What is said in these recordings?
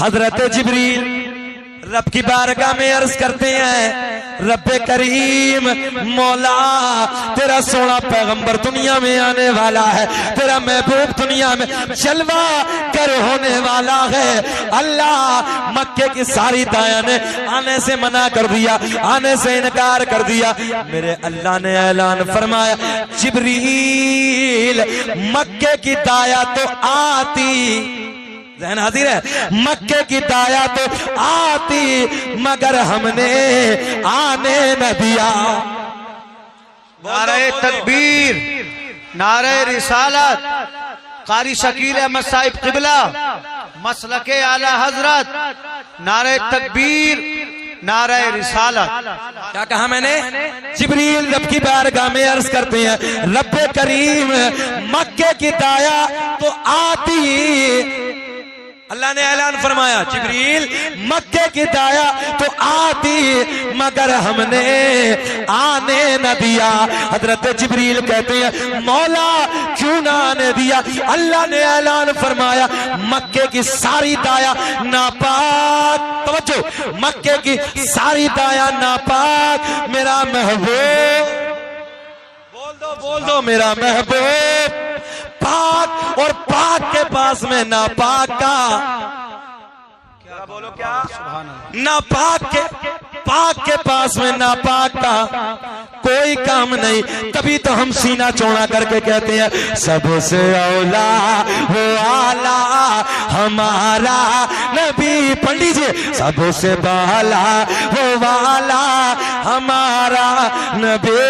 حضرت جبریل رب کی بارگاہ میں عرض کرتے ہیں رب کریم مولا تیرا سونا پیغمبر دنیا میں آنے والا ہے، تیرا محبوب دنیا میں جلوہ گر ہونے والا ہے۔ اللہ مکے کی ساری دایا نے آنے سے منع کر دیا، آنے سے انکار کر دیا۔ میرے اللہ نے اعلان فرمایا جبریل مکے کی دایا تو آتی، ذہن حاضر ہے، مکے کی دایا تو آتی مگر ہم نے آنے نہ دیا۔ نعرہ تکبیر، نعرہ رسالت، قاری شکیل احمد صاحب قبلہ، مسلک اعلی حضرت، نعرہ تکبیر، نعرہ رسالت۔ کیا کہا میں نے؟ جبریل رب کی بارگاہ میں عرض کرتے ہیں رب کریم مکے کی دایا تو آتی، اللہ نے اعلان فرمایا جبریل مکے کی دایا تو آتی مگر ہم نے آنے نہ دیا۔ حضرت جبریل کہتے ہیں مولا کیوں نہ آنے دیا؟ اللہ نے اعلان فرمایا مکے کی ساری دایا ناپاک، توجہ، مکے کی ساری دایا ناپاک، میرا محبوب، بول دو میرا محبوب پاک، اور پاک کے پاس میں ناپاک کا، کیا بولو کیا؟ ناپاک کے پاک کے پاس میں ناپاک کا کوئی کام نہیں۔ تبھی تو ہم سینہ چوڑا کر کے کہتے ہیں سب سے اولا وہ آلہ ہمارا نبی، پڑھ لیجئے، سب سے بالا وہ والا ہمارا نبی،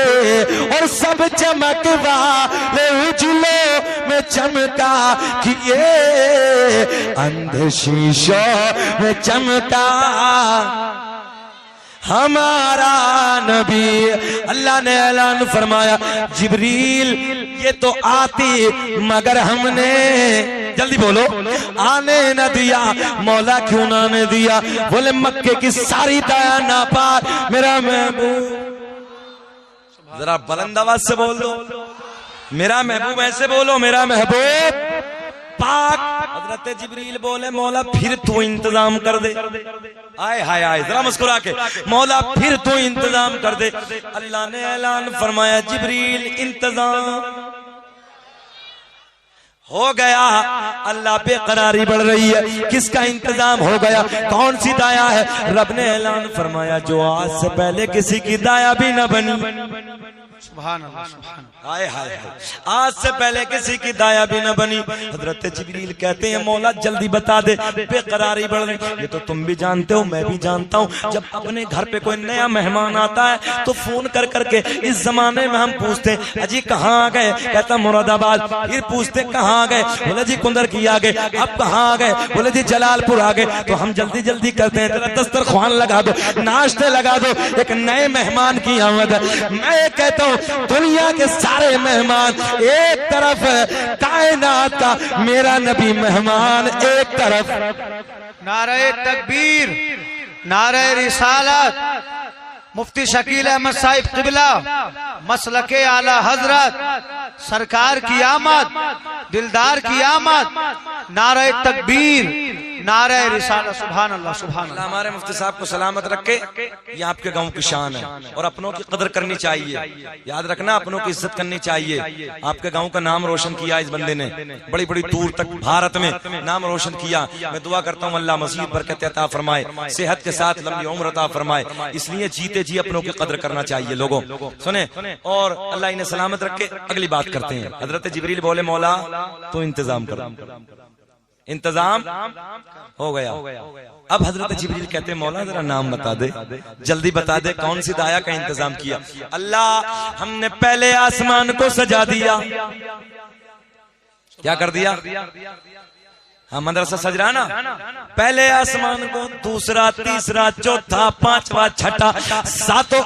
اور سب چمک والے اجلوں میں چمکا کیے اندھ شیشوں میں چمکا ہمارا نبی۔ اللہ نے اعلان فرمایا جبریل یہ تو آتی مگر ہم نے، جلدی بولو، آنے نہ دیا۔ مولا کیوں نہ آنے دیا؟ بولے مکے کی ساری دایا ناپاک، میرا محبوب، ذرا بلند آواز سے بول دو، میرا محبوب، ایسے بولو میرا محبوب پاک۔ حضرت جبریل بولے مولا پھر تو انتظام کر دے، آئے ہائے آئے، ذرا مسکرا کے، مولا پھر تو انتظام کر دے۔ اللہ نے اعلان فرمایا جبریل انتظام ہو گیا۔ اللہ پہ قراری بڑھ رہی ہے، کس کا انتظام ہو گیا؟ کون سی دایا ہے؟ رب نے اعلان فرمایا جو آج سے پہلے کسی کی دایا بھی نہ بنی، سبحان اللہ، سبحان اللہ، ہائے ہائے، آج سے پہلے کسی کی دایا بھی نہ بنی۔ حضرت جبریل کہتے ہیں مولا جلدی بتا دے، بے قراری بڑھ رہی۔ یہ تو تم بھی جانتے ہو، میں بھی جانتا ہوں، جب اپنے گھر پہ کوئی نیا مہمان آتا ہے تو فون کر کر کے اس زمانے میں ہم پوچھتے ہیں اجی کہاں آ گئے؟ کہتا مراد آباد۔ پھر پوچھتے کہاں آ گئے؟ بولے جی کندر کی آ گئے۔ اب کہاں آ گئے؟ بولے جی جلال پور آ گئے۔ تو ہم جلدی جلدی کرتے ہیں ذرا دسترخوان لگا دو، ناشتے لگا دو، ایک نئے مہمان کی آمد ہے۔ میں کہتا ہوں دنیا کے سارے مہمان ایک طرف، کائنات کا میرا نبی مہمان ایک طرف۔ نعرہ تکبیر، نعرہ رسالت، مفتی شکیل احمد صاحب قبلہ، مسلک اعلی حضرت، سرکار کی آمد، دلدار کی آمد، نعرہ تکبیر، نعرہ رسالت۔ سبحان اللہ، سبحان اللہ اللہ۔ ہمارے مفتی صاحب کو سلامت رکھے، یہ آپ کے گاؤں کی شان ہے، اور اپنوں کی قدر کرنی چاہیے، یاد رکھنا اپنوں کی عزت کرنی چاہیے۔ آپ کے گاؤں کا نام روشن کیا اس بندے نے، بڑی بڑی دور تک بھارت میں نام روشن کیا۔ میں دعا کرتا ہوں اللہ مزید برکت عطا فرمائے، صحت کے ساتھ لمبی عمر عطا فرمائے۔ اس لیے جیتے جی اپنوں کی قدر کرنا چاہیے لوگوں، سنیں، اور اللہ انہیں سلامت رکھے۔ اگلی بات کرتے ہیں، حضرت جبریل بولے مولا تو انتظام کرو، انتظام ہو گیا۔ اب حضرت جبریل کہتے ہیں مولا ذرا نام بتا دے، جلدی بتا دے کون سی دایا کا انتظام کیا؟ اللہ ہم نے پہلے آسمان کو سجا دیا، کیا کر دیا؟ ہاں مدرسہ سج رہا نا، پہلے آسمان کو، دوسرا، تیسرا، چوتھا، پانچواں، چھٹا، ساتوں،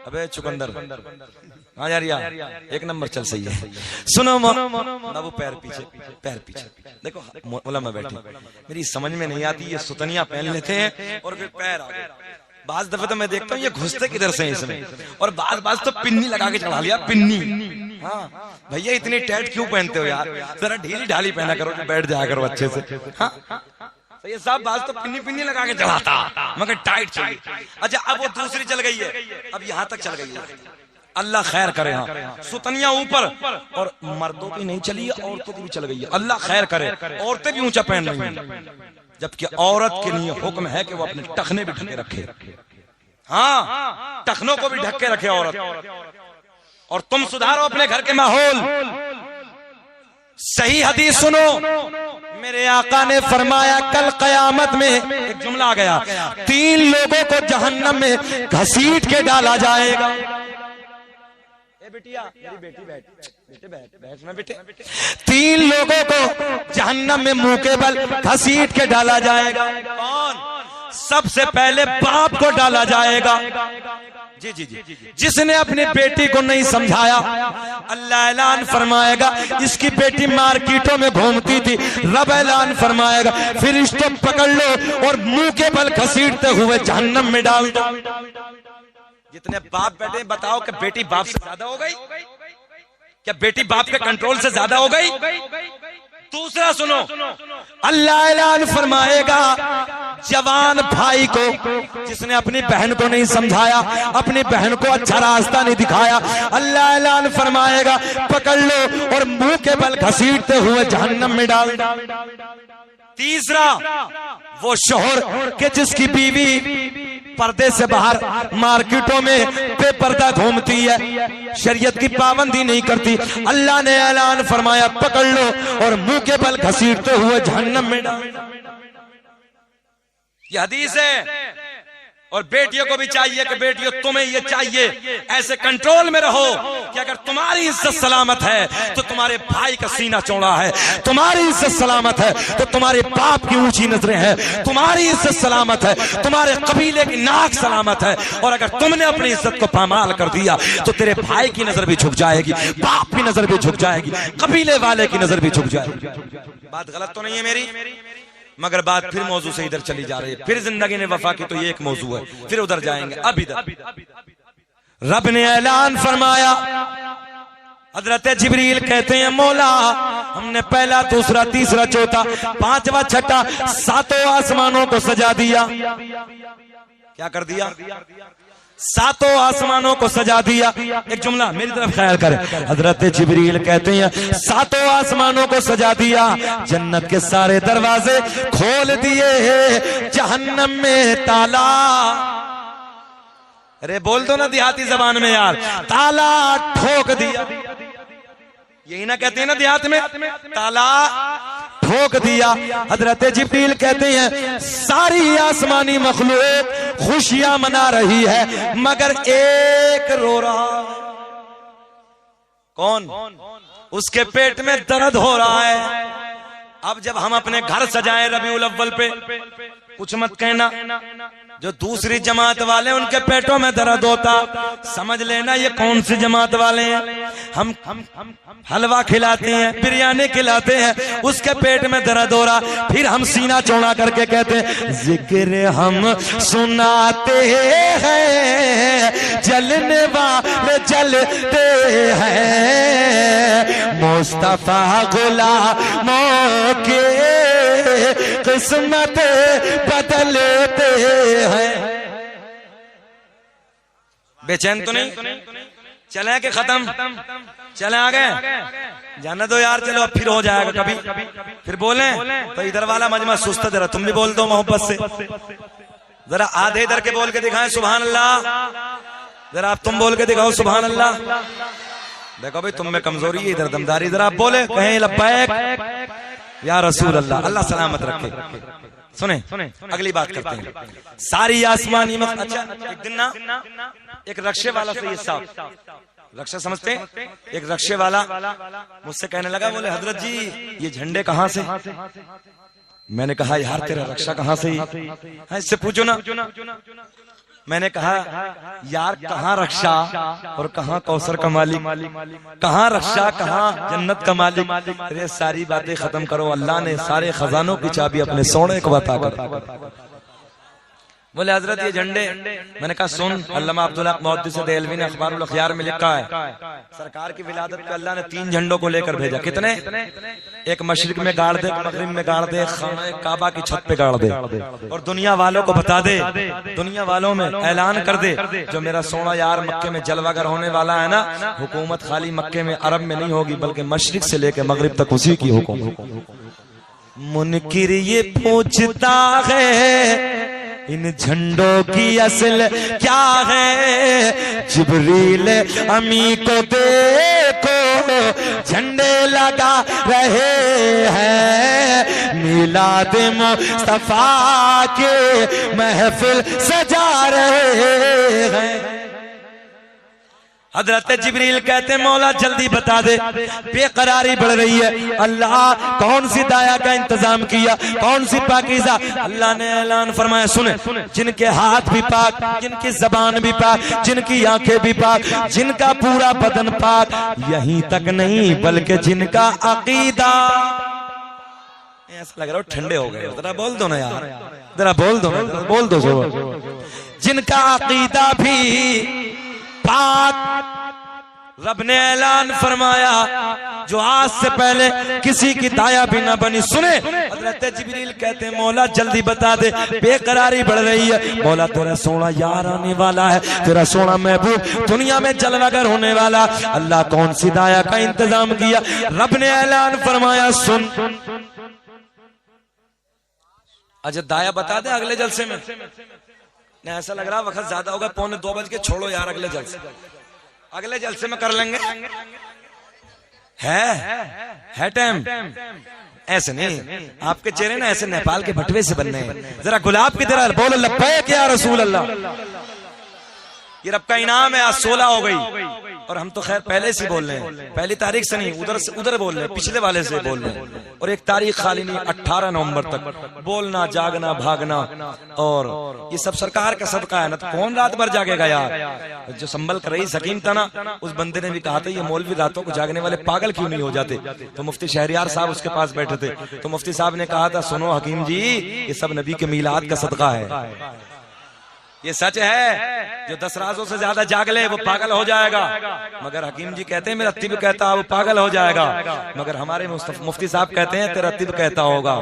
ابے چکندر ہاں یار ایک نمبر چل صحیح ہے۔ سنو وہ پیر پیچھے، پیر پیچھے، دیکھو علماء بیٹھے، میری سمجھ میں نہیں آتی، یہ ستنیاں پہن لیتے ہیں اور پھر پیر آگے۔ بعض دفعہ تو میں دیکھتا ہوں یہ گھستے کدھر سے اس میں، اور بعض تو پنی لگا کے چڑھا لیا، پنی۔ ہاں بھیا اتنی ٹائٹ کیوں پہنتے ہو یار؟ ذرا ڈھیلی ڈھالی پہنا کرو، بیٹھ جایا کرو اچھے سے۔ ہاں تو یہ صاحب باز تو پنی پنی لگا کے چلاتا مگر ٹائٹ چلی. اچھا اب وہ دوسری چل گئی ہے, اب یہاں تک چل گئی ہے. اللہ خیر کرے. ہاں ستنیاں اوپر اور مردوں کی نہیں چلی ہے, عورتوں کی بھی چل گئی ہے. اللہ خیر کرے, عورتیں بھی اونچا پہن رہی ہیں, جبکہ عورت کے لیے حکم ہے کہ وہ اپنے ٹخنے بھی ڈھکے رکھے. ہاں ٹخنوں کو بھی ڈھک کے رکھے عورت. اور تم سدھارو اپنے گھر کے ماحول. صحیح حدیث سنو, میرے آقا نے فرمایا کل قیامت میں ایک جملہ آ گیا, 3 لوگوں کو جہنم میں گھسیٹ کے ڈالا جائے گا. بیٹیا میری بیٹی بیٹھ, 3 لوگوں کو جہنم میں منہ کے بل گھسیٹ کے ڈالا جائے گا. کون؟ سب سے پہلے باپ کو ڈالا جائے گا. جی جی جی, جس نے اپنی بیٹی کو نہیں سمجھایا. اللہ اعلان فرمائے گا اس کی بیٹی مارکیٹوں میں گھومتی تھی, رب اعلان فرمائے گا فرشتوں پکڑ لو اور منہ کے بل گھسیٹتے ہوئے جہنم میں ڈال دو. جتنے باپ بیٹے بتاؤ کہ بیٹی باپ سے زیادہ ہو گئی کیا؟ بیٹی باپ کے کنٹرول سے زیادہ ہو گئی؟ دوسرا سنو, اللہ اعلان فرمائے گا جوان بھائی کو جس نے اپنی بہن کو نہیں سمجھایا, اپنی بہن کو اچھا راستہ نہیں دکھایا, اللہ اعلان فرمائے گا پکڑ لو اور منہ کے بل گھسیٹتے ہوئے جہنم میں ڈال. تیسرا وہ شوہر کہ جس کی بیوی پردے سے باہر مارکیٹوں میں بے پردہ گھومتی ہے, شریعت کی پابندی نہیں کرتی. اللہ نے اعلان فرمایا پکڑ لو اور منہ کے بل گھسیٹتے ہوئے جہنم میں ڈال. یہ حدیث ہے. اور بیٹیوں کو بھی چاہیے کہ بیٹیوں تمہیں یہ چاہیے ایسے کنٹرول میں رہو کہ اگر تمہاری عزت سلامت ہے تو تمہارے بھائی کا سینہ چوڑا ہے, تمہاری عزت سلامت ہے تو تمہارے باپ کی اونچی نظریں ہیں, تمہاری عزت سلامت ہے تمہارے قبیلے کی ناک سلامت ہے. اور اگر تم نے اپنی عزت کو پامال کر دیا تو تیرے بھائی کی نظر بھی جھک جائے گی, باپ کی نظر بھی جھک جائے گی, قبیلے والے کی نظر بھی جھک جائے گی. بات غلط تو نہیں ہے میری؟ مگر بات پھر موضوع سے ادھر چلی جا رہی ہے. پھر زندگی نے وفا کی تو یہ ایک موضوع ہے, پھر ادھر جائیں گے. اب ادھر رب نے اعلان فرمایا, حضرت جبریل کہتے ہیں مولا ہم نے پہلا دوسرا تیسرا چوتھا پانچواں چھٹا 7 آسمانوں کو سجا دیا. کیا کر دیا؟ 7 آسمانوں کو سجا دیا. ایک جملہ میری طرف خیال کریں, حضرت جبریل کہتے ہیں 7 آسمانوں کو سجا دیا, جنت کے سارے دروازے کھول دیے, جہنم میں تالا. ارے بول دو نا دیہاتی زبان میں یار, تالا ٹھوک دیا. یہی نہ کہتے ہیں نا دیہات میں, تالا ٹھوک دیا. حضرت جبریل کہتے ہیں ساری آسمانی مخلوق خوشیاں منا رہی ہے مگر ایک رو رہا. کون؟ اس کے پیٹ میں درد ہو رہا ہے. اب جب ہم اپنے گھر سجائیں ربیع الاول پہ, کچھ مت کہنا, جو دوسری جماعت والے ان کے پیٹوں میں درد ہوتا, سمجھ لینا یہ کون سی جماعت والے ہیں. ہم حلوہ کھلاتے ہیں, بریانی کھلاتے ہیں, اس کے پیٹ میں درد ہو رہا, پھر ہم سینہ چوڑا کر کے کہتے ہیں ذکر ہم سناتے ہیں, جلنے والے جلتے ہیں, مصطفیٰ غلاموں کے قسمت بدلتے ہیں. بے چین تو نہیں؟ چلیں کہ ختم؟ چلیں آگے جانا دو یار, چلو اب پھر ہو جائے گا کبھی. پھر بولیں تو ادھر والا مجمع سست, ذرا تم بھی بول دو محبت سے, ذرا آدھے ادھر کے بول کے دکھائیں سبحان اللہ. ذرا آپ تم بول کے دکھاؤ سبحان اللہ. دیکھو بھائی تم میں کمزوری ہے, ادھر دمداری, ذرا آپ بولے کہیں لبیک یا رسول اللہ. اللہ سلامت رکھے. سنیں اگلی بات کرتے ہیں. ساری آسمانی اچھا ایک دن نا ایک رکشے والا سے یہ صاحب رکشہ سمجھتے ہیں, ایک رکشے والا مجھ سے کہنے لگا, بولے حضرت جی یہ جھنڈے کہاں سے؟ میں نے کہا یار تیرا رکشہ کہاں سے؟ اس سے پوچھو نا. میں نے کہا یار کہاں رکشہ اور کہاں کوثر کا مالک, کہاں رکشہ کہاں جنت کا مالک. ارے ساری باتیں ختم کرو, اللہ نے سارے خزانوں کی چابی اپنے سونے کو عطا کر. بولے حضرت یہ جھنڈے، میں نے کہا سن، علامہ عبداللہ محدث دہلوی نے اخبار الاخیار میں لکھا ہے سرکار کی ولادت پہ اللہ نے 3 جھنڈوں کو لے کر بھیجا. کتنے؟ ایک مشرق میں گاڑ دے، مغرب میں گاڑ دے، خانہ کعبہ کی چھت پہ گاڑ دے، اور دنیا والوں کو بتا دے، دنیا والوں میں اعلان کر دے جو میرا سونا یار مکے میں جلوہ گر ہونے والا ہے نا، حکومت خالی مکے میں عرب میں نہیں ہوگی بلکہ مشرق سے لے کے مغرب تک اسی کی حکومت. منکر یہ پوچھتا ہے ان جھنڈوں کی اصل کیا ہے، جبریل امی کو دیکھو جھنڈے لگا رہے ہیں، میلاد مصطفیٰ کے محفل سجا رہے ہیں. حضرت جبریل کہتے ہیں مولا جلدی بتا دے، بے قراری بڑھ رہی ہے، اللہ کون سی دایا کا انتظام کیا، کون سی پاکیزہ. اللہ نے اعلان فرمایا سنیں، جن کے ہاتھ بھی پاک، جن کی زبان بھی پاک، جن کی آنکھیں بھی پاک، جن کا پورا بدن پاک، یہیں تک نہیں بلکہ جن کا عقیدہ، ایسا لگ رہا ہو ٹھنڈے ہو گئے، ذرا بول دو نا یار، ذرا بول دو نا، بول دو زور، جن کا عقیدہ بھی پاک. رب نے اعلان فرمایا جو آج سے پہلے کسی کی دایا بھی نہ بنی. سنے حضرت جبریل کہتے ہیں مولا جلدی بتا دے، بے قراری بڑھ رہی ہے، مولا تیرا سونا یار آنے والا ہے، تیرا سونا محبوب دنیا میں جلوہ گر ہونے والا. اللہ کون سی دایا کا انتظام کیا؟ رب نے اعلان فرمایا سن. اچھا دایا بتا دے اگلے جلسے میں، نہیں ایسا لگ رہا وقت زیادہ ہوگا، 1:45 چھوڑو یار، اگلے جلسے میں کر لیں گے. ہے ٹائم؟ ایسے نہیں، آپ کے چہرے نا ایسے نیپال کے بٹوے سے بننے ہیں، ذرا گلاب کی طرح بولو لبیک یا رسول اللہ. یہ رب کا انعام ہے، آج 16 ہو گئی، اور ہم تو خیر پہلے سے بول رہے ہیں، پہلی تاریخ سے نہیں، ادھر بول رہے ہیں، پچھلے والے سے بول رہے ہیں، اور ایک تاریخ خالی نہیں، 18 نومبر تک بولنا، جاگنا، بھاگنا، اور یہ سب سرکار کا صدقہ ہے نا. تو کون رات بھر جاگے گا یار؟ جو سنبھل کر رہی سکیم تھا نا، اس بندے نے بھی کہا تھا یہ مولوی راتوں کو جاگنے والے پاگل کیوں نہیں ہو جاتے؟ تو مفتی شہریار صاحب اس کے پاس بیٹھے تھے، تو مفتی صاحب نے کہا تھا سنو حکیم جی، یہ سب نبی کے میلاد کا صدقہ ہے، یہ سچ ہے، جو 10 رازوں سے زیادہ جاگ لے وہ پاگل ہو جائے گا. مگر حکیم جی کہتے ہیں میرا طب کہتا ہے وہ پاگل ہو جائے گا، مگر ہمارے مفتی صاحب کہتے ہیں تیرا طب کہتا ہوگا.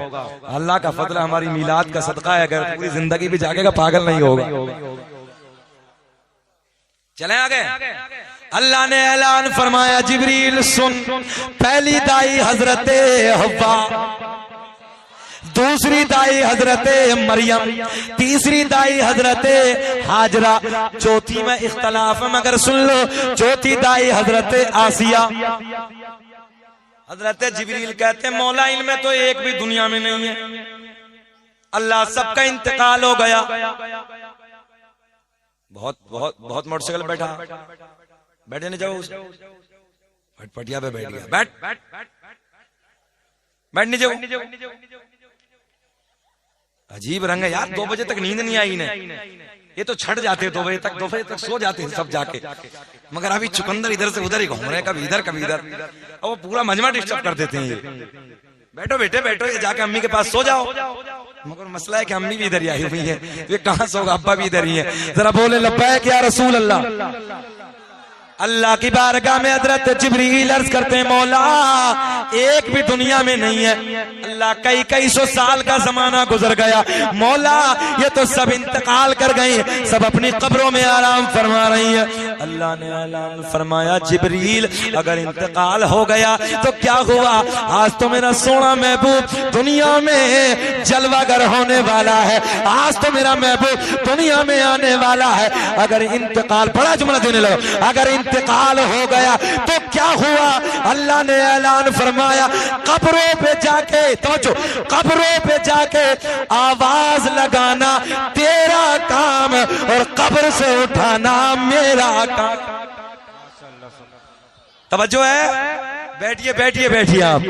اللہ کا فضل ہماری میلاد کا صدقہ ہے، اگر پوری زندگی بھی جاگے گا پاگل نہیں ہوگا. چلیں آگے. اللہ نے اعلان فرمایا جبریل سن، پہلی دائی حضرت حوا، دوسری دائی حضرت مریم، تیسری دائی حضرت ہاجرہ، چوتھی میں اختلاف ہے مگر سن لو، چوتھی دائی حضرت آسیہ. حضرت جبریل کہتے ہیں مولا ان میں تو ایک بھی دنیا میں نہیں ہے، اللہ سب کا انتقال ہو گیا. بہت موٹر سائیکل بیٹھا، بیٹھے نہیں جاؤ، پٹیا پہ بیٹھ گیا، بیٹھ نہیں جاؤ. عجیب رنگ ہے یار، 2 بجے تک نیند نہیں آئی انہیں، یہ تو چھٹ جاتے 2 بجے تک سو جاتے ہیں سب جا کے، مگر ابھی چکندر ادھر سے ادھر ہی گھوم رہے ہیں، کبھی ادھر کبھی ادھر، اور وہ پورا مجمع ڈسٹرب کر دیتے ہیں. یہ بیٹھو بیٹے بیٹھو، یہ جا کے امی کے پاس سو جاؤ. مگر مسئلہ ہے کہ امی بھی ادھر ہی آئی ہوئی ہے، یہ کہاں سو گا، ابا بھی ادھر ہی ہے. ذرا بولے لبیک یا رسول اللہ. اللہ کی بارگاہ میں حضرت جبریل عرض کرتے ہیں مولا ایک بھی دنیا میں نہیں ہے. اللہ کئی سو سال کا زمانہ گزر گیا، مولا یہ تو سب انتقال کر گئی، سب اپنی قبروں میں آرام فرما رہی ہیں. اللہ نے اعلان فرمایا جبریل اگر انتقال ہو گیا تو کیا ہوا، آج تو میرا سونا محبوب دنیا میں جلوہ گر ہونے والا ہے، آج تو میرا محبوب دنیا میں آنے والا ہے. اگر انتقال، بڑا جملہ دینے لگا، اگر انتقال ہو گیا تو کیا ہوا. اللہ نے اعلان فرمایا قبروں پہ جا کے، توجہ، قبروں پہ جا کے آواز لگانا تیرا کام اور قبر سے اٹھانا میرا کام. توجہ ہے، بیٹھیے آپ.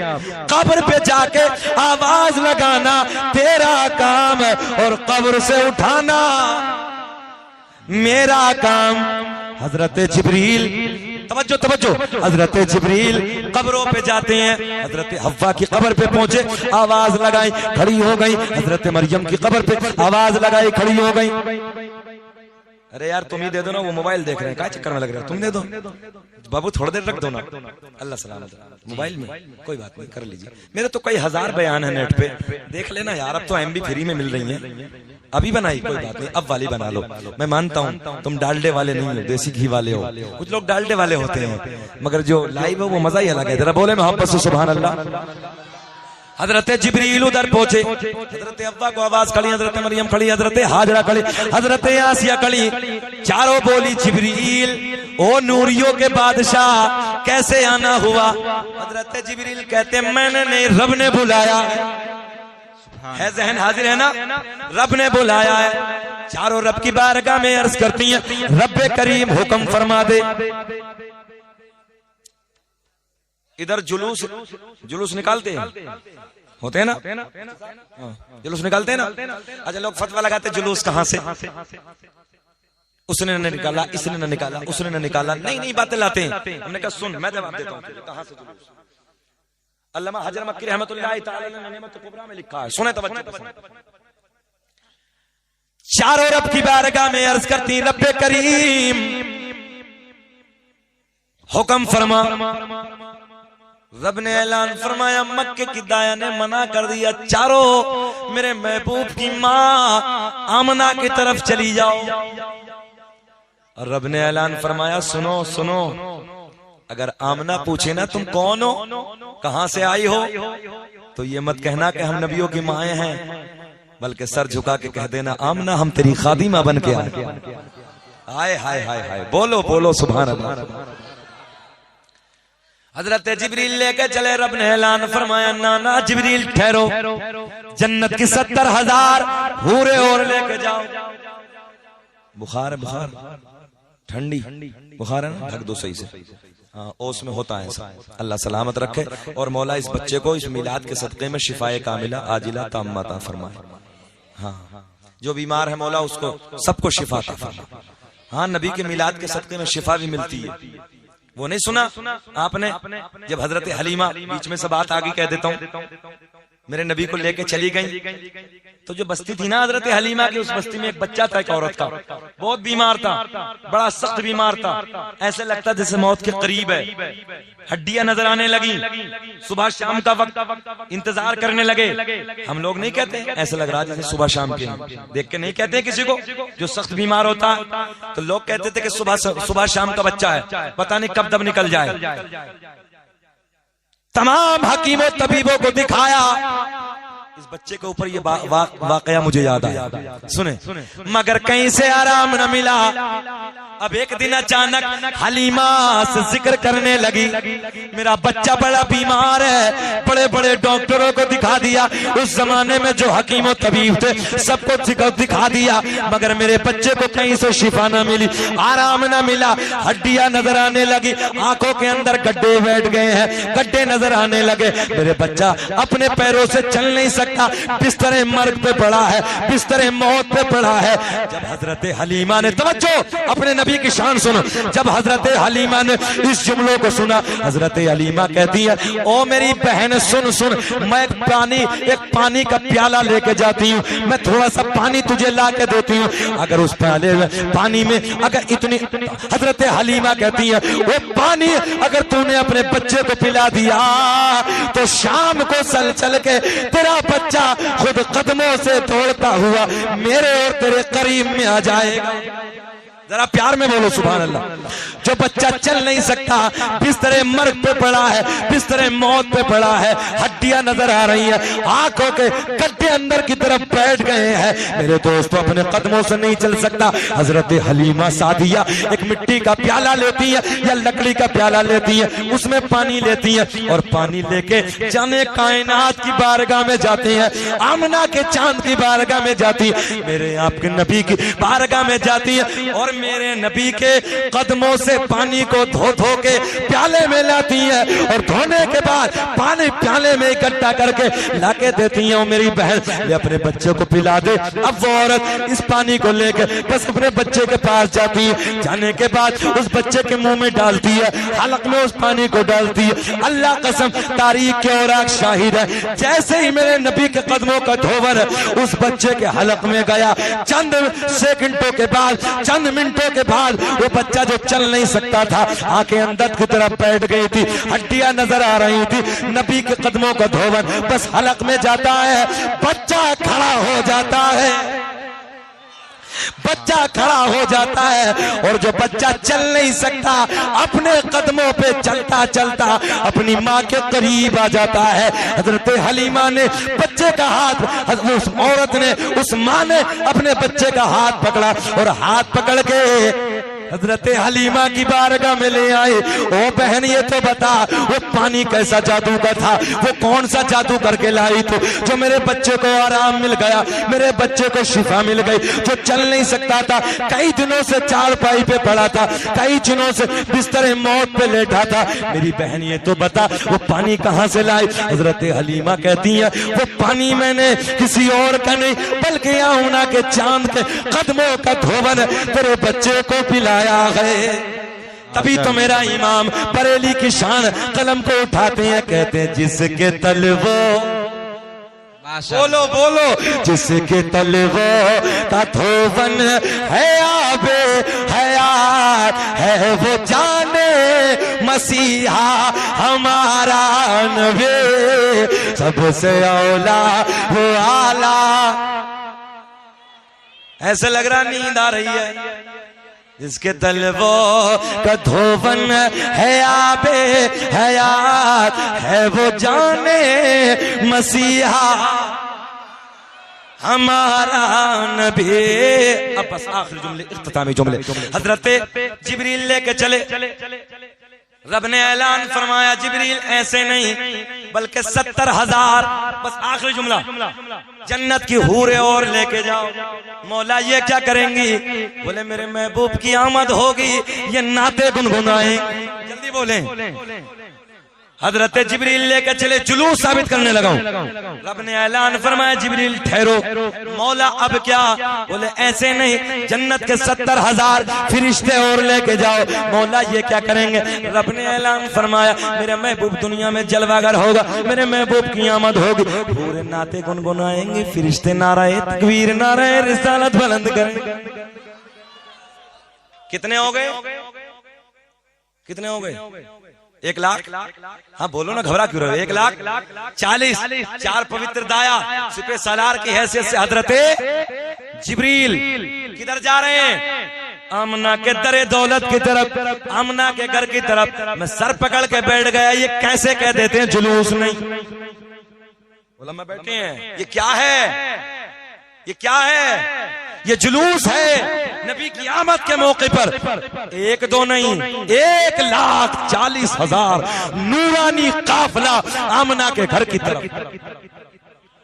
قبر پہ جا کے آواز لگانا تیرا کام اور قبر سے اٹھانا میرا کام. حضرت جبریل توجہ توجہ، حضرت جبریل قبروں پہ جاتے ہیں، حضرت حوا کی قبر پہ پہنچے، آواز لگائی کھڑی ہو گئی، حضرت مریم کی قبر پہ آواز لگائی کھڑی ہو گئی۔ ارے یار تم ہی دے دو نا، وہ موبائل دیکھ رہے ہیں، کیا چکر میں لگ رہا ہے، تم دے دو بابو، تھوڑا دیر رکھ دو نا، اللہ سلامت، موبائل میں کوئی بات نہیں، کر لیجیے، میرے تو کئی ہزار بیان ہیں نیٹ پہ، دیکھ لینا یار، اب تو ایم بی فری میں مل رہی ہیں، ابھی بنائی کوئی بات نہیں، اب والی بنا لو، میں مانتا ہوں تم ڈالڈے والے نہیں ہو، دیسی گھی والے ہو، کچھ لوگ ڈالڈے والے ہوتے ہیں، مگر جو لائیو ہے وہ مزہ ہی الگ ہے، ذرا بولے محبت سے سبحان اللہ۔ حضرت جبریل ادھر پہنچے، حضرت حوا کو آواز کھڑی، حضرت مریم کھڑی، حضرت ہاجرہ کھڑی، حضرت آسیہ کھڑی، چاروں بولی جبریل او نوریوں کے بادشاہ کیسے آنا ہوا؟ حضرت جبریل کہتے میں نے نہیں، رب نے بلایا ہے، ذہن حاضر ہے نا، رب نے بلایا ہے، چاروں رب کی بارگاہ میں عرض کرتی ہیں رب کریم حکم فرما دے۔ ادھر جلوس نکالتے ہیں، ہوتے ہیں نا، جلوس نکالتے ہیں نا، اچھا لوگ فتویٰ لگاتے جلوس کہاں سے، اس نے نہ نکالا، اس نے نہ نکالا، اس نے نہ نکالا، نئی نئی باتیں لاتے ہیں، ہم نے کہا سن میں جواب دیتا ہوں، کہاں سے جلوس؟ علامہ حجر مکی رحمۃ اللہ تعالی نے نعمت کبریٰ میں لکھا ہے، سنیں توجہ، چاروں رب کی بارگاہ میں عرض کرتی رب کریم حکم فرما، رب نے اعلان فرمایا، مکے کی دایا نے منع کر دیا، چاروں میرے محبوب کی ماں آمنہ کی طرف چلی جاؤ، اور رب نے اعلان فرمایا سنو سنو، اگر آمنہ پوچھے نا تم کون ہو، کہاں سے آئی ہو، تو یہ مت کہنا کہ ہم نبیوں کی مائیں ہیں، بلکہ سر جھکا کے کہہ دینا آمنہ ہم تیری خادمہ بن کے آئے۔ ہائے ہائے ہائے ہائے، بولو بولو سبحان اللہ۔ حضرت جبریل لے کے چلے، رب نے اعلان فرمایا نانا جبریل ٹھہرو، جنت کی 70,000 حوریں اور لے کے جاؤ، بخار ہے، بخار ٹھنڈی بخار ہے نا، ڈھک دو صحیح سے، ہاں اوس میں ہوتا ہے ایسا، اللہ سلامت رکھے، اور مولا اس بچے کو اس میلاد کے صدقے میں شفائے کاملہ عاجلہ تامہ عطا فرمائے، ہاں جو بیمار ہے مولا اس کو سب کو شفا عطا فرمائے، ہاں نبی کے میلاد کے صدقے میں شفا بھی ملتی ہے، وہ نہیں سنا آپ نے جب حضرت حلیمہ، بیچ میں سے بات آگی کہہ دیتا ہوں، میرے نبی کو لے کے چلی گئی، تو جو بستی تھی نا حضرت حلیمہ کی، اس بستی میں ایک بچہ تھا، ایک عورت کا، بہت بیمار تھا، بڑا سخت بیمار تھا، ایسے لگتا جیسے موت کے قریب ہے، ہڈیاں نظر آنے لگی، صبح شام کا وقت انتظار کرنے لگے، ہم لوگ نہیں کہتے ایسے لگ رہا جیسے صبح شام کے، دیکھ کے نہیں کہتے کسی کو جو سخت بیمار ہوتا، تو لوگ کہتے تھے کہ صبح شام کا بچہ ہے، پتہ نہیں کب دب نکل جائے، تمام حکیموں طبیبوں کو دکھایا، اس بچے کے اوپر یہ واقعہ مجھے یاد آیا، سنیں، مگر کہیں سے آرام نہ ملا، اب ایک دن اچانک حلیمہ سے ذکر کرنے لگی، میرا بچہ بڑا بیمار ہے، بڑے بڑے ڈاکٹروں کو دکھا دیا، اس زمانے میں جو حکیم و طبیب تھے سب کو دکھا دیا، مگر میرے بچے کو کہیں سے شفا نہ ملی، آرام نہ ملا، ہڈیاں نظر آنے لگی، آنکھوں کے اندر گڈھے بیٹھ گئے ہیں، گڈھے نظر آنے لگے، میرے بچہ اپنے پیروں سے چل نہیں سکتا، بستر مرگ پہ پڑا ہے، بستر موت پہ پڑا ہے۔ جب حضرت حلیمہ نے توجہ، اپنے نبی کی شان سنو، جب حضرت حلیمہ نے اس جملوں کو سنا، حضرت حلیمہ کہتی ہے او میری بہن سن سن، میں ایک پانی کا پیالہ لے کے جاتی ہوں، میں تھوڑا سا پانی تجھے لا کے دیتی ہوں، اگر اس پیالے میں پانی میں اگر اتنی، حضرت حلیمہ کہتی ہے وہ پانی اگر تو نے اپنے بچے کو پلا دیا تو شام کو چل چل کے تیرا بچہ خود قدموں سے دوڑتا ہوا میرے اور تیرے قریب میں آ جائے گا۔ ذرا پیار میں بولو سبحان اللہ۔ جو بچہ چل نہیں سکتا، بستر مرگ پہ پڑا ہے، بستر موت پہ پڑا ہے، ہڈیاں نظر آ رہی ہیں، آنکھوں کے گڈھے اندر کی طرف بیٹھ گئے ہیں، میرے دوستو اپنے قدموں سے نہیں چل سکتا، حضرت حلیمہ سعدیہ ایک مٹی کا پیالہ لیتی ہے یا لکڑی کا پیالہ لیتی ہے، اس میں پانی لیتی ہے اور پانی لے کے جانے کائنات کی بارگاہ میں جاتی ہیں، آمنہ کے چاند کی بارگاہ میں جاتی ہے، میرے آپ کے نبی کی بارگاہ میں جاتی ہے، اور میرے نبی کے قدموں سے پانی کو دھو دھو کے پیالے میں لاتی ہیں اور دھونے کے بعد پانی پیالے میں اکٹھا کر کے لا کے دیتی ہیں. میری بہن یہ اپنے بچے کو پلا دے. اب وہ عورت اس پانی کو لے کے بس اپنے بچے کے پاس جاتی ہے. جانے کے بعد اس بچے کے منہ میں ڈالتی ہے, حلق میں اس پانی کو ڈالتی ہے. اللہ قسم تاریخ کے اوراق شاہد ہے, جیسے ہی میرے نبی کے قدموں کا دھوور اس بچے کے حلق میں گیا, چند سیکنڈوں کے بعد, چند منٹوں کے بعد وہ بچہ جو چل نہیں سکتا تھا, آنکھیں اندر کی طرف بیٹھ گئی تھی, ہڈیاں نظر آ رہی تھی. نبی کے قدموں کا دھوور بس حلق میں جاتا ہے, بچہ کھڑا ہو جاتا ہے, بچہ کھڑا ہو جاتا ہے. اور جو بچہ چل نہیں سکتا اپنے قدموں پہ چلتا چلتا اپنی ماں کے قریب آ جاتا ہے. حضرت حلیمہ نے بچے کا ہاتھ, اس عورت نے, اس ماں نے اپنے بچے کا ہاتھ پکڑا اور ہاتھ پکڑ کے حضرت حلیمہ کی بارگاہ میں لے آئے. او بہن یہ تو بتا وہ پانی کیسا جادو کا تھا, وہ کون سا جادو کر کے لائی تو جو میرے بچے کو آرام مل گیا, میرے بچے کو شفا مل گئی. جو چل نہیں سکتا تھا, کئی دنوں سے چارپائی پہ پڑا تھا, کئی دنوں سے بستر موت پہ لیٹا تھا, میری بہن یہ تو بتا وہ پانی کہاں سے لائی. حضرت حلیمہ کہتی ہیں وہ پانی میں نے کسی اور کا نہیں بلکہ یمنا کے چاند کے قدموں کا دھوور تیرے بچے کو پلایا ہے. تبھی تو میرا امام بریلی کی شان قلم کو اٹھاتے ہیں, کہتے ہیں جس کے تلووں, بولو بولو, جس کے تلووں کا دھوون ہے آب حیات ہے, وہ جانے مسیحا ہمارا نبی, سب سے اولا وہ آلہ. ایسے لگ رہا نیند آ رہی ہے. جس کے تلووں کا دھوون ہے آب حیات ہے, وہ جانے مسیحا ہمارا نبی. اب بس آخری جملے, اختتامی جملے. حضرت جبریل لے کے چلے, رب نے اعلان فرمایا جبریل ایسے نہیں بلکہ 70,000, بس آخری جملہ, جنت کی حوریں اور لے کے جاؤ. مولا یہ کیا کریں گی؟ بولے میرے محبوب کی آمد ہوگی, یہ نعتیں گنگنائیں. جلدی بولیں. حضرت جبریل لے کے چلے, جلوس ثابت کرنے لگا. رب نے اعلان فرمایا جبریل ٹھہرو. مولا اب کیا؟ بولے ایسے نہیں, جنت کے 70,000 فرشتے اور لے کے جاؤ. مولا یہ کیا کریں گے؟ رب نے اعلان فرمایا میرے محبوب دنیا میں جلوہ گر ہوگا, میرے محبوب کی آمد ہوگی, پورے نعتیں گنگنائیں گے, فرشتے نعرہ تکبیر نعرہ رسالت بلند کریں گے. کتنے ہو گئے؟ کتنے ہو گئے؟ 1 لاکھ. ہاں بولو نا, گھبرا کیوں رہے. 1,40,000. 4 پوتر دایا سپہ سالار کی حیثیت سے حضرت جبریل کدھر جا رہے ہیں؟ آمنہ کے در دولت کی طرف, آمنہ کے گھر کی طرف. میں سر پکڑ کے بیٹھ گیا, یہ کیسے کہہ دیتے ہیں جلوس نہیں؟ علماء بیٹھے ہیں, یہ کیا ہے؟ یہ کیا ہے؟ یہ جلوس ہے نبی کی آمد کے موقع پر. 1 2 نہیں, 1,40,000 نورانی قافلہ آمنہ کے گھر کی طرف.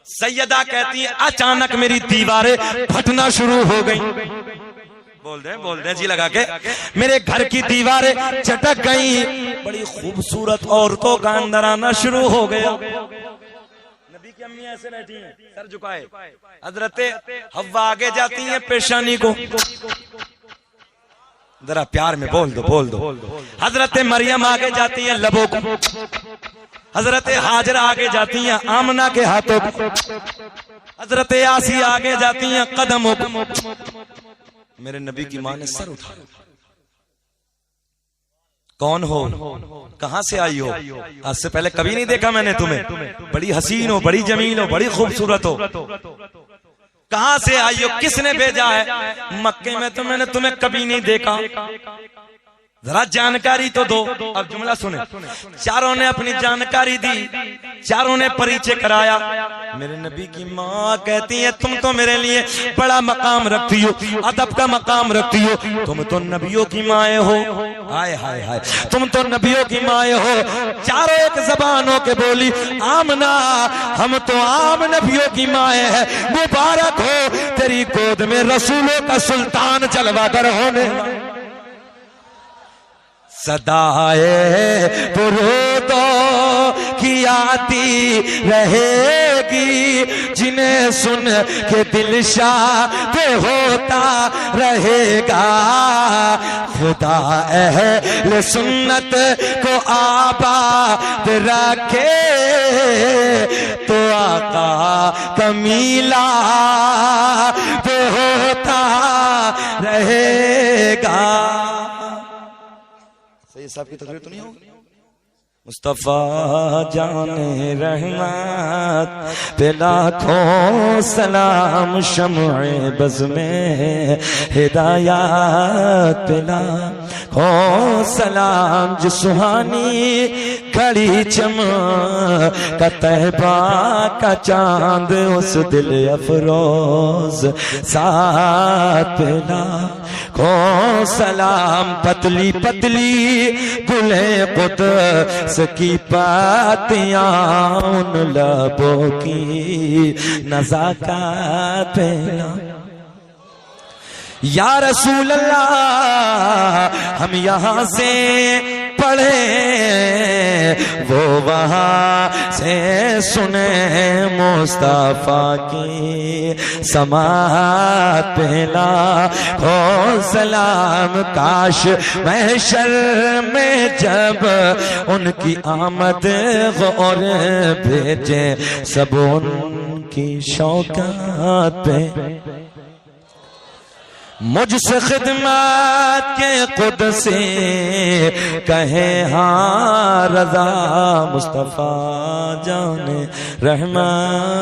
سیدہ کہتی ہیں اچانک میری دیواریں پھٹنا شروع ہو گئیں. بول دیں جی لگا کے, میرے گھر کی دیواریں چٹک گئیں. بڑی خوبصورت عورتوں کا اندر آنا شروع ہو گیا. نبی کی امی ایسے بیٹھی ہیں سر جھکائے. حضرت حوا آگے جاتی ہیں پیشانی کو, ذرا پیار میں بول دو. حضرت مریم آگے جاتی ہیں لبوں کو, حضرت ہاجرہ آگے جاتی ہیں آمنہ کے ہاتھوں کو, حضرت آسیہ آگے جاتی ہیں قدموں کو. میرے نبی کی ماں نے سر اٹھایا. کون ہو؟ کہاں سے آئی ہو؟ آج سے پہلے کبھی نہیں دیکھا میں نے تمہیں. بڑی حسین ہو, بڑی جمیل ہو, بڑی خوبصورت ہو. کہاں سے آئی ہو؟ کس نے بھیجا ہے؟ مکے میں تو میں نے تمہیں کبھی نہیں دیکھا, ذرا جانکاری تو دو. اب جملہ سنیں. چاروں نے اپنی جانکاری دی, چاروں نے پریچے کرایا. میرے نبی کی ماں کہتی ہے تم تو میرے لیے بڑا مقام رکھتی ہو, ادب کا مقام رکھتی ہو, تم تو نبیوں کی مائیں ہو. ہائے ہائے ہائے, تم تو نبیوں کی مائیں ہو. چاروں ایک زبان ہو کے بولی آمنہ ہم تو عام نبیوں کی مائیں ہیں, مبارک ہو تیری تیری گود میں رسولوں کا سلطان جلوہ گر ہونے صدائے درودو کی آتی رہے گی جنہیں سن کے دل شاد ہوتا رہے گا خدا اہل سنت کو آباد رکھے تو آقا کا میلاد ہوتا رہے گا. صحیح صاحب کی تقریر تو نہیں ہوگی. مصطفیٰ جان رحمت پہ لاکھوں سلام شمع بز میں ہدایات پہ لاکھوں سلام جو سہانی کھڑی چمک طیبہ کا چاند اس دل افروز ساتھ پہ لاکھوں سلام پتلی پتلی گلے قدس کی پاتیاں ان لبوں کی نزاکت پہ یا رسول اللہ ہم یہاں سے پڑھیں وہ وہاں سے سنیں مصطفیٰ کی سماعت پہ لاکھوں سلام کاش محشر میں جب ان کی آمد غور بھیجیں سب ان کی شوکات پہ مجھ سے خدمات کے قدسی کہیں ہاں رضا مصطفیٰ جان رحمان.